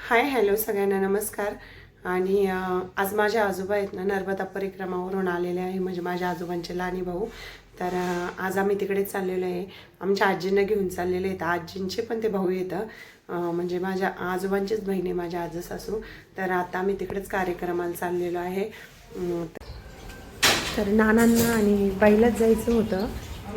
Hi hello सगळ्यांना नमस्कार. आणि आज माझ्या आजोबा आहेत ना नर्मदा परिक्रमावरून आलेले आहे, म्हणजे माझ्या आजोबांचे लहानी भाऊ. तर आज आम्ही तिकडेच चाललेलो आहे. आमच्या आजींना घेऊन चाललेले आहेत. आजींचे पण ते भाऊ येतं, म्हणजे माझ्या आजोबांचीच बहीण आहे माझ्या आजी सासू. तर आता आम्ही तिकडेच कार्यक्रमाला चाललेलो आहे. तर नानांना आणि बाईलाच जायचं होतं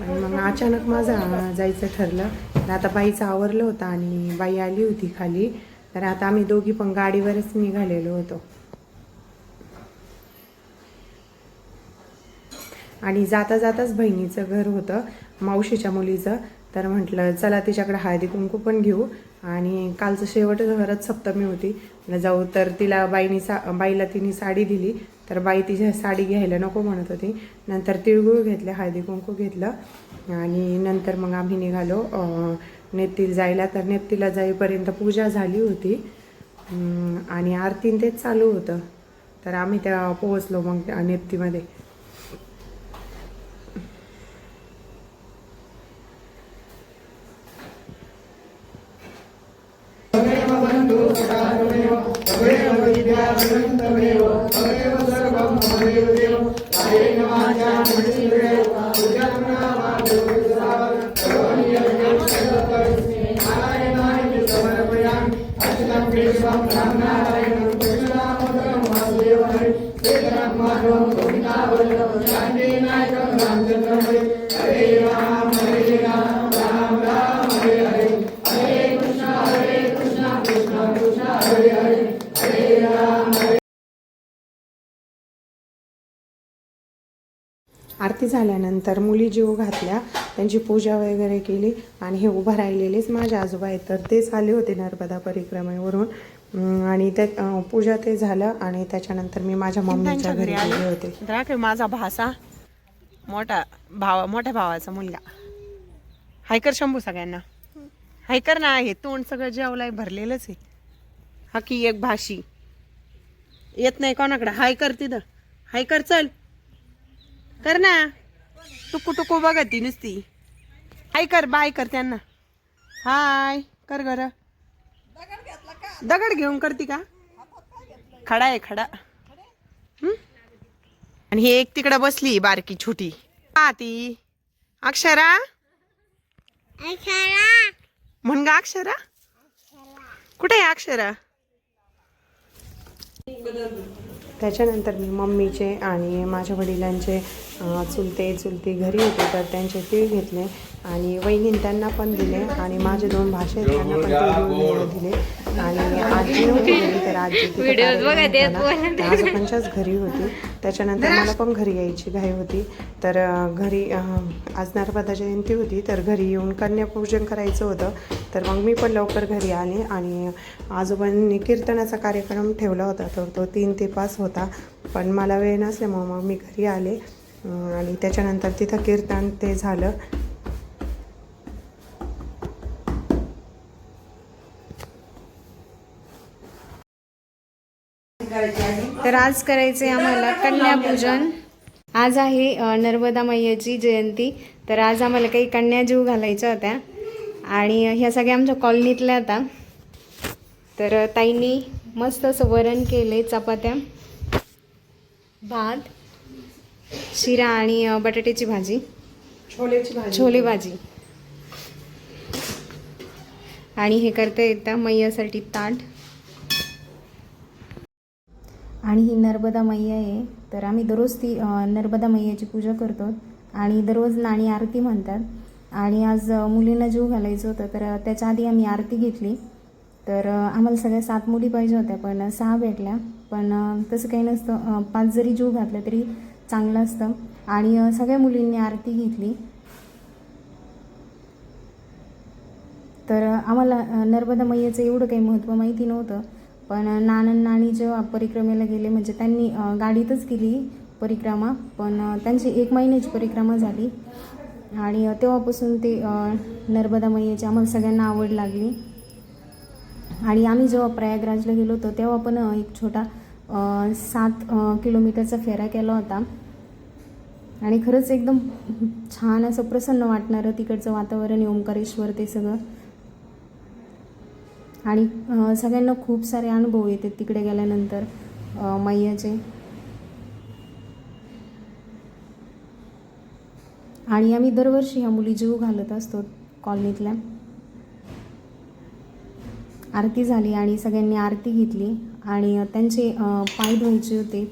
आणि मग अचानक माझं जायचं ठरलं. तर आता बाईचं आवरलं होतं आणि बाई आली होती खाली. तर आता आम्ही दोघी पण गाडीवरच निघालेलो होतो. आणि जाता जाताच बहिणीचं घर होतं, मावशीच्या मुलीचं. तर म्हटलं चला तिच्याकडे हळदी कुंकू पण घेऊ. आणि कालचं शेवट घरात सप्तमी होती, जाऊ. तर तिला बाईला तिने साडी दिली. तर बाई तिच्या साडी घ्यायला नको म्हणत होती. नंतर तिळगुळ घेतले, हळदी कुंकू घेतलं आणि नंतर मग आम्ही निघालो नेप्तील जायला. तर नेप्तीला जाईपर्यंत पूजा झाली होती आणि आरतीन तेच चालू होतं. तर आम्ही त्या पोहोचलो मग नेप्तीमध्ये. आरती झाल्यानंतर मुली जीव घातल्या, त्यांची पूजा वगैरे केली. आणि हे उभं राहिलेलेच माझे आजोबा आहेत, तर तेच आले होते नर्मदा परिक्रमेवरून. आणि ते पूजा ते झालं आणि त्याच्यानंतर मी माझ्या मम्मीच्या घरी गेले होते. माझा भासा मोठ्या भावाचा मुलगा हायकर शंभू सगळ्यांना हायकर ना. आहे तोंड सगळं जेवलाय भरलेलंच आहे. हा की एक भाशी येत नाही कोणाकडे. हायकर तिथं हायकर चल कर ना. टुकू टुकू बघ ती नुसती. हाय कर, बाय कर त्यांना. हाय कर गर. दगड घेऊन करती का? खडा आहे खडा. आणि ही एक तिकडे बसली बारकी छोटी. हा ती अक्षरा म्हण ग. अक्षरा कुठे आहे अक्षरा? त्याच्यानंतर मी मम्मीचे आणि माझ्या वडिलांचे चुलती घरी होते, तर त्यांचे तीळ घेतले आणि वहिनी त्यांना पण दिले. आणि माझे 2 भाषे त्यांना पण दिले. आणि आजी नव्हती घरी, तर आजी आजोबांच्याच घरी होती. त्याच्यानंतर मला पण घरी यायची घाई होती. तर घरी आज नर्मदा जयंती होती, तर घरी येऊन कन्यापूजन करायचं होतं. तर मग मी पण लवकर घरी आले. आणि आजोबांनी कीर्तनाचा कार्यक्रम ठेवला होता, तर तो 3 ते 5 होता. पण मला वेळ नसल्यामुळे मग मी घरी आले. आणि त्याच्यानंतर तिथं कीर्तन ते झालं. तर आज करायचे आम्हाला कन्यापूजन. आज आहे नर्मदा मैयाची जयंती. तर आज आम्हाला काही कन्या जीव घालायच्या होत्या आणि ह्या सगळ्या आमच्या कॉलनीतल्या आता. तर ताईंनी मस्त असं वरण केले, चपात्या, भात, शिरा आणि बटाट्याची भाजी, छोले भाजी. आणि हे करता येतं मैयासाठी ताट. आणि ही नर्मदा मैया आहे. तर आम्ही दररोज ती नर्मदा मैयाची पूजा करतो आणि दररोज नाणी आरती म्हणतात. आणि आज मुलींना जीव घालायचं होतं, तर त्याच्या आधी आम्ही आरती घेतली. तर आम्हाला सगळ्या 7 मुली पाहिजे होत्या, पण 6 भेटल्या. पण तसं काही नसतं, 5 जरी जीव घातला तरी चांगलं असतं. आणि सगळ्या मुलींनी आरती घेतली. तर आम्हाला नर्मदा मैयाचं एवढं काही महत्त्व माहिती नव्हतं. पण नाणी जेव्हा परिक्रमेला गेले, म्हणजे त्यांनी गाडीतच केली परिक्रमा, पण त्यांची 1 महिन्याची परिक्रमा झाली. आणि तेव्हापासून ते नर्मदा मैयाची आम्हाला सगळ्यांना आवड लागली. आणि आम्ही जेव्हा प्रयागराजला गेलो होतो तेव्हा पण एक छोटा 7 किलोमीटरचा फेरा केला होता. आणि खरंच एकदम छान असं प्रसन्न वाटणारं तिकडचं वातावरण, ओंकारेश्वर ते सगळं. आणि सगळ्यांना खूप सारे अनुभव येतात तिकडे गेल्यानंतर मैयाचे. आणि आम्ही दरवर्षी ह्या मुली जीव घालत असतो कॉलनीतल्या. आरती झाली आणि सगळ्यांनी आरती घेतली आणि त्यांचे पाय धुवायचे होते.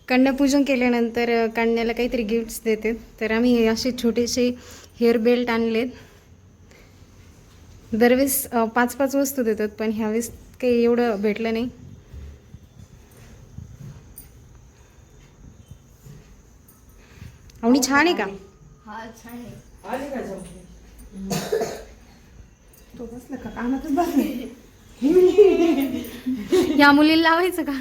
कन्यापूजन केल्यानंतर कन्याला काहीतरी गिफ्ट्स देते. तर आम्ही हे असे छोटेसे हेअर बेल्ट आणलेत. दरवेळेस 5-5 वस्तू देतात, पण ह्यावेळेस काही एवढं भेटलं नाही. आणि छान आहे का? तो बसला का कानातच बसले. या मुलीला लावायचं का?